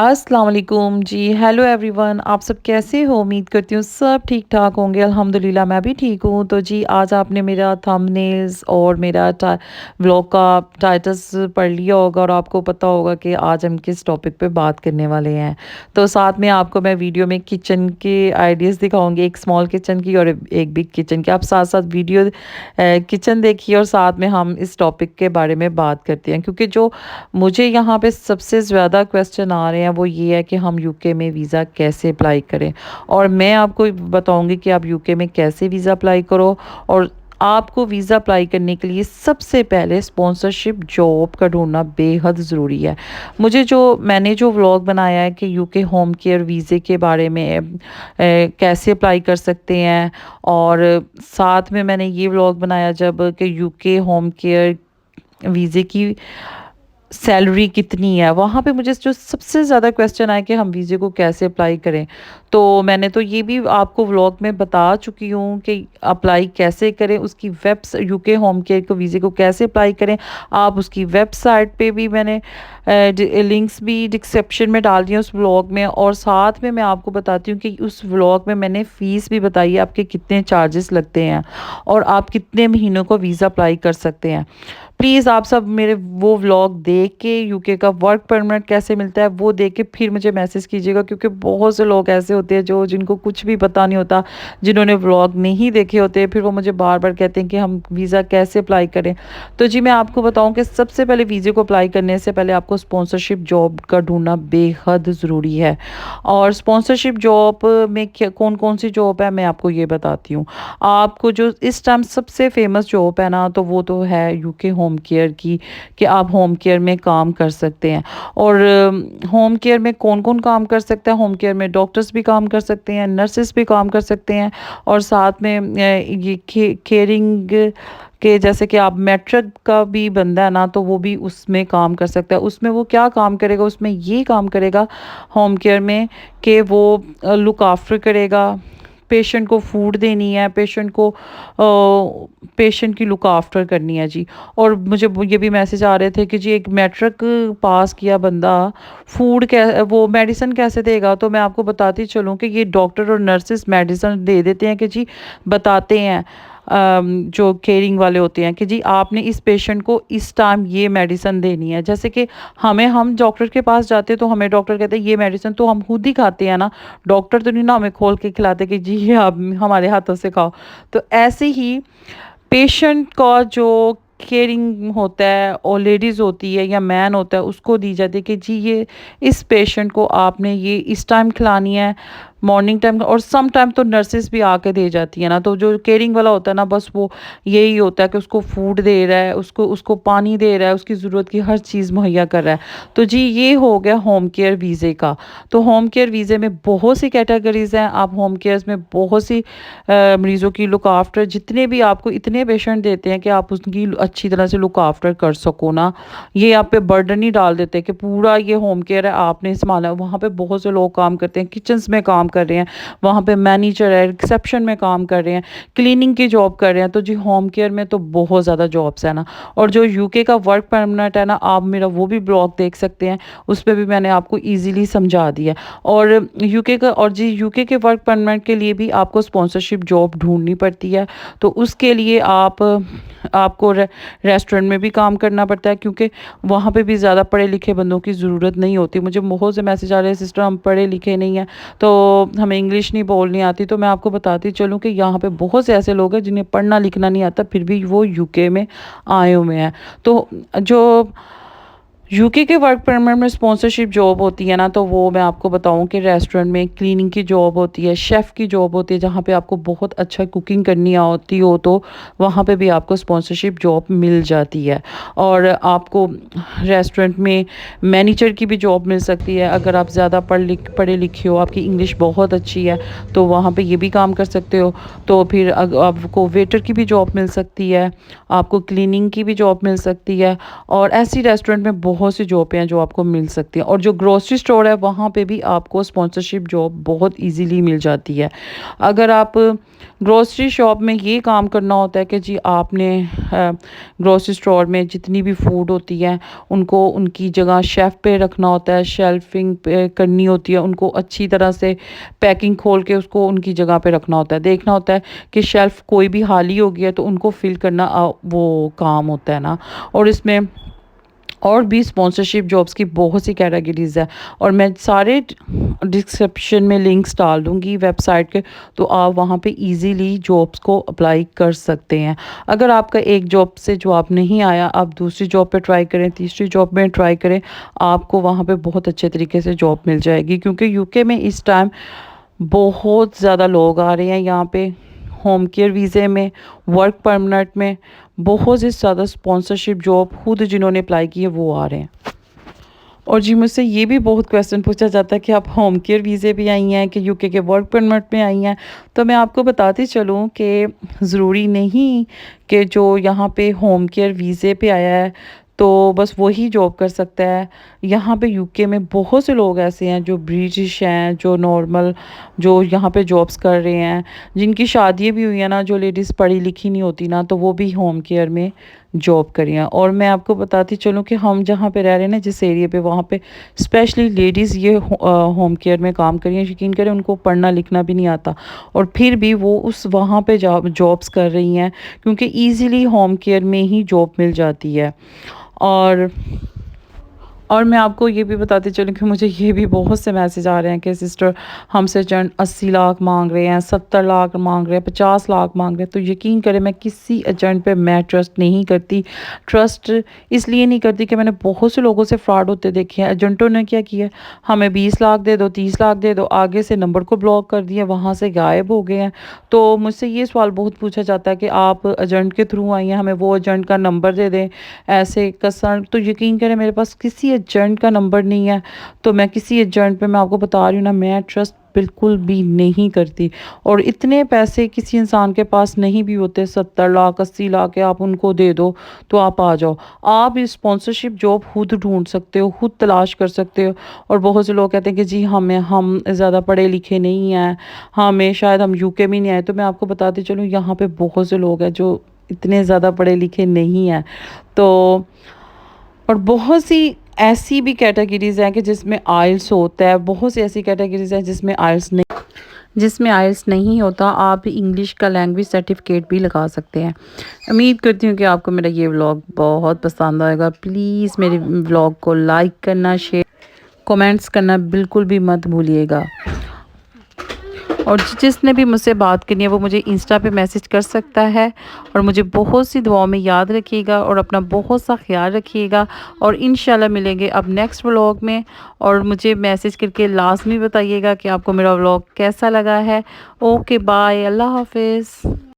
अस्सलाम वालेकुम जी। Hello everyone, आप सब कैसे हो? उम्मीद करती हूँ सब ठीक ठाक होंगे। अल्हम्दुलिल्लाह मैं भी ठीक हूँ। तो जी आज आपने मेरा थंबनेल्स और मेरा व्लॉग का टाइटल्स पढ़ लिया होगा और आपको पता होगा कि आज हम किस टॉपिक पे बात करने वाले हैं। तो साथ में आपको मैं वीडियो में किचन के आइडियाज़ दिखाऊंगी, एक स्मॉल किचन की और एक बिग किचन की। आप साथ साथ वीडियो किचन देखिए और साथ में हम इस टॉपिक के बारे में बात करते हैं, क्योंकि जो मुझे यहाँ पे सबसे ज़्यादा क्वेश्चन आ रहे हैं वो ये है कि हम यूके में वीज़ा कैसे अप्लाई करें। और मैं आपको बताऊंगी कि आप यूके में कैसे वीज़ा अप्लाई करो। और आपको वीज़ा अप्लाई करने के लिए सबसे पहले स्पॉन्सरशिप जॉब का ढूंढना बेहद ज़रूरी है। मैंने जो व्लॉग बनाया है कि यूके होम केयर वीज़े के बारे में कैसे अप्लाई कर सकते हैं, और साथ में मैंने ये व्लॉग बनाया जब कि यूके होम केयर वीज़े की सैलरी कितनी है। वहाँ पे मुझे जो सबसे ज़्यादा क्वेश्चन आया कि हम वीज़े को कैसे अप्लाई करें, तो मैंने तो ये भी आपको व्लॉग में बता चुकी हूँ कि अप्लाई कैसे करें। उसकी यूके होम केयर को वीज़े को कैसे अप्लाई करें, आप उसकी वेबसाइट पे भी मैंने लिंक्स भी डिस्क्रिप्शन में डाल दिए उस व्लॉग में। और साथ में मैं आपको बताती हूँ कि उस व्लॉग में मैंने फ़ीस भी बताई है, आपके कितने चार्जेस लगते हैं और आप कितने महीनों को वीज़ा अप्लाई कर सकते हैं। प्लीज़ आप सब मेरे वो व्लॉग देख के यूके का वर्क परमिट कैसे मिलता है वो देख के फिर मुझे मैसेज कीजिएगा, क्योंकि बहुत से लोग ऐसे होते हैं जो जिनको कुछ भी पता नहीं होता, जिन्होंने व्लॉग नहीं देखे होते, फिर वो मुझे बार बार कहते हैं कि हम वीज़ा कैसे अप्लाई करें। तो जी मैं आपको बताऊं कि सबसे पहले वीज़े को अप्लाई करने से पहले आपको स्पॉन्सरशिप जॉब का ढूंढना बेहद ज़रूरी है। और स्पॉन्सरशिप जॉब में कौन कौन सी जॉब है मैं आपको ये बताती हूँ। आपको जो इस टाइम सबसे फेमस जॉब है ना, तो वो तो है यूके होम केयर की, कि आप होम केयर में काम कर सकते हैं। और होम केयर में कौन कौन काम कर सकता है? होम केयर में डॉक्टर्स भी काम कर सकते हैं, नर्सेस भी काम कर सकते हैं, और साथ में ये केयरिंग के, जैसे कि आप मैट्रिक का भी बंदा है ना, तो वो भी उसमें काम कर सकता है। उसमें वो क्या काम करेगा? उसमें ये काम करेगा होम केयर में कि वो लुक आफ्टर करेगा, पेशेंट को फूड देनी है, पेशेंट की लुक आफ्टर करनी है जी। और मुझे ये भी मैसेज आ रहे थे कि जी एक मैट्रिक पास किया बंदा वो मेडिसिन कैसे देगा? तो मैं आपको बताती चलूँ कि ये डॉक्टर और नर्सेस मेडिसिन दे देते हैं, कि जी बताते हैं जो केयरिंग वाले होते हैं कि जी आपने इस पेशेंट को इस टाइम ये मेडिसिन देनी है। जैसे कि हम डॉक्टर के पास जाते हैं तो हमें डॉक्टर कहते हैं ये मेडिसिन तो हम खुद ही खाते हैं ना, डॉक्टर तो नहीं ना हमें खोल के खिलाते कि जी ये आप हमारे हाथों से खाओ। तो ऐसे ही पेशेंट का जो केयरिंग होता है, और लेडीज़ होती है या मैन होता है, उसको दी जाती है कि जी ये इस पेशेंट को आपने ये इस टाइम खिलानी है, मॉर्निंग टाइम। और सम टाइम तो नर्सेस भी आके दे जाती है ना। तो जो केयरिंग वाला होता है ना, बस वो यही होता है कि उसको फूड दे रहा है, उसको उसको पानी दे रहा है, उसकी ज़रूरत की हर चीज़ मुहैया कर रहा है। तो जी ये हो गया होम केयर वीज़े का। तो होम केयर वीज़े में बहुत सी कैटेगरीज हैं। आप होम केयर्स में बहुत सी मरीज़ों की लुक आफ्टर, जितने भी आपको इतने पेशेंट देते हैं कि आप उनकी अच्छी तरह से लुक आफ्टर कर सको ना। ये आप पे बर्डन नहीं डाल देते कि पूरा ये होम केयर है आपने संभाला है। वहाँ पे बहुत से लोग काम करते हैं, किचन्स में काम कर रहे हैं, वहाँ पे मैनेजर है, रिसेप्शन में काम कर रहे हैं, क्लीनिंग की जॉब कर रहे हैं। तो जी होम केयर में तो बहुत ज़्यादा जॉब्स है ना। और जो यूके का वर्क परमिट है ना, आप मेरा वो भी ब्लॉग देख सकते हैं, उस पर भी मैंने आपको ईजिली समझा दिया। और जी यूके के वर्क परमिट के लिए भी आपको स्पॉन्सरशिप जॉब ढूंढनी पड़ती है। तो उसके लिए आपको रेस्टोरेंट में भी काम करना पड़ता है, क्योंकि वहाँ पे भी ज़्यादा पढ़े लिखे बंदों की ज़रूरत नहीं होती। मुझे बहुत से मैसेज आ रहे हैं सिस्टर हम पढ़े लिखे नहीं हैं, तो हमें इंग्लिश नहीं बोलनी आती। तो मैं आपको बताती चलूँ कि यहाँ पे बहुत से ऐसे लोग हैं जिन्हें पढ़ना लिखना नहीं आता, फिर भी वो यूके में आए हुए हैं। तो जो यूके के वर्क परमिट में स्पॉन्सरशिप जॉब होती है ना, तो वो मैं आपको बताऊं कि रेस्टोरेंट में क्लीनिंग की जॉब होती है, शेफ़ की जॉब होती है, जहाँ पे आपको बहुत अच्छा कुकिंग करनी होती हो, तो वहाँ पे भी आपको स्पॉन्सरशिप जॉब मिल जाती है। और आपको रेस्टोरेंट में मैनेजर की भी जॉब मिल सकती है, अगर आप ज़्यादा पढ़े लिखे हो, आपकी इंग्लिश बहुत अच्छी है, तो वहाँ पर ये भी काम कर सकते हो। तो फिर आपको वेटर की भी जॉब मिल सकती है, आपको क्लीनिंग की भी जॉब मिल सकती है। और ऐसी रेस्टोरेंट में बहुत सी जॉब हैं जो आपको मिल सकती हैं। और जो ग्रोसरी स्टोर है वहाँ पे भी आपको स्पॉन्सरशिप जॉब बहुत ईजीली मिल जाती है। अगर आप ग्रोसरी शॉप में ये काम करना होता है कि जी आपने ग्रोसरी स्टोर में जितनी भी फूड होती है उनको उनकी जगह शेल्फ पे रखना होता है, शेल्फिंग पे करनी होती है, उनको अच्छी तरह से पैकिंग खोल के उसको उनकी जगह पे रखना होता है, देखना होता है कि शेल्फ कोई भी खाली हो गया है तो उनको फिल करना वो काम होता है ना। और इसमें और भी स्पॉन्सरशिप जॉब्स की बहुत सी कैटेगरीज है और मैं सारे डिस्क्रिप्शन में लिंक्स डाल दूँगी वेबसाइट के, तो आप वहाँ पे इजीली जॉब्स को अप्लाई कर सकते हैं। अगर आपका एक जॉब से जॉब नहीं आया, आप दूसरी जॉब पे ट्राई करें, तीसरी जॉब में ट्राई करें, आपको वहाँ पे बहुत अच्छे तरीके से जॉब मिल जाएगी। क्योंकि यूके में इस टाइम बहुत ज़्यादा लोग आ रहे हैं यहाँ पे होम केयर वीज़े में, वर्क परमिट में, बहुत से ज़्यादा स्पॉन्सरशिप जॉब खुद जिन्होंने अप्लाई की है वो आ रहे हैं। और जी मुझसे ये भी बहुत क्वेश्चन पूछा जाता है कि आप होम केयर वीज़े भी आई हैं कि यूके के वर्क परमिट में आई हैं। तो मैं आपको बताती चलूँ कि ज़रूरी नहीं कि जो यहाँ पे होम केयर वीज़े पे आया है तो बस वही जॉब कर सकता है। यहाँ पे यूके में बहुत से लोग ऐसे हैं जो ब्रिटिश हैं, जो नॉर्मल जो यहाँ पे जॉब्स कर रहे हैं, जिनकी शादियाँ भी हुई हैं ना, जो लेडीज़ पढ़ी लिखी नहीं होती ना, तो वो भी होम केयर में जॉब करी हैं। और मैं आपको बताती चलूँ कि हम जहाँ पे रह रहे हैं ना, जिस एरिया पे, वहाँ पे स्पेशली लेडीज़ ये होम केयर में काम करी हैं। यकीन करें उनको पढ़ना लिखना भी नहीं आता और फिर भी वो उस वहाँ पे जॉब्स कर रही हैं क्योंकि ईज़िली होम केयर में ही जॉब मिल जाती है। और और मैं आपको ये भी बताती चलूँ कि मुझे ये भी बहुत से मैसेज आ रहे हैं कि सिस्टर हमसे एजेंट 80 लाख मांग रहे हैं, 70 लाख मांग रहे हैं, 50 लाख मांग रहे हैं। तो यकीन करें मैं किसी एजेंट पे मैं ट्रस्ट नहीं करती। ट्रस्ट इसलिए नहीं करती कि मैंने बहुत से लोगों से फ्रॉड होते देखे हैं। एजेंटों ने क्या किया, हमें 20 लाख दे दो, 30 लाख दे दो, आगे से नंबर को ब्लॉक कर दिया, वहाँ से गायब हो गए हैं। तो मुझसे ये सवाल बहुत पूछा जाता है कि आप एजेंट के थ्रू आई हैं, हमें वो एजेंट का नंबर दे दें, ऐसे कसर। तो यकीन करें मेरे पास किसी एजेंट का नंबर नहीं है, तो मैं किसी एजेंट पे, मैं आपको बता रही हूँ ना, मैं ट्रस्ट बिल्कुल भी नहीं करती। और इतने पैसे किसी इंसान के पास नहीं भी होते, 70 लाख 80 लाख के आप उनको दे दो तो आप आ जाओ। आप इस स्पॉन्सरशिप जॉब खुद ढूंढ सकते हो, खुद तलाश कर सकते हो। और बहुत से लोग कहते हैं कि जी हम ज़्यादा पढ़े लिखे नहीं हैं, हमें शायद हम यूके में नहीं आए। तो मैं आपको बताती चलूँ यहाँ पे बहुत से लोग हैं जो इतने ज़्यादा पढ़े लिखे नहीं हैं। तो और बहुत सी ऐसी भी कैटेगरीज़ हैं कि जिसमें आइल्स होता है, बहुत सी ऐसी कैटेगरीज़ हैं जिसमें आइल्स नहीं होता। आप इंग्लिश का लैंग्वेज सर्टिफिकेट भी लगा सकते हैं। उम्मीद करती हूँ कि आपको मेरा ये व्लॉग बहुत पसंद आएगा। प्लीज़ मेरे व्लॉग को लाइक करना, शेयर, कमेंट्स करना बिल्कुल भी मत भूलिएगा। और जिसने भी मुझसे बात करनी है वो मुझे इंस्टा पे मैसेज कर सकता है। और मुझे बहुत सी दुआओं में याद रखिएगा और अपना बहुत सा ख्याल रखिएगा। और इंशाल्लाह मिलेंगे अब नेक्स्ट व्लॉग में। और मुझे मैसेज करके लाजमी बताइएगा कि आपको मेरा व्लॉग कैसा लगा है। ओके बाय, अल्लाह हाफिज़।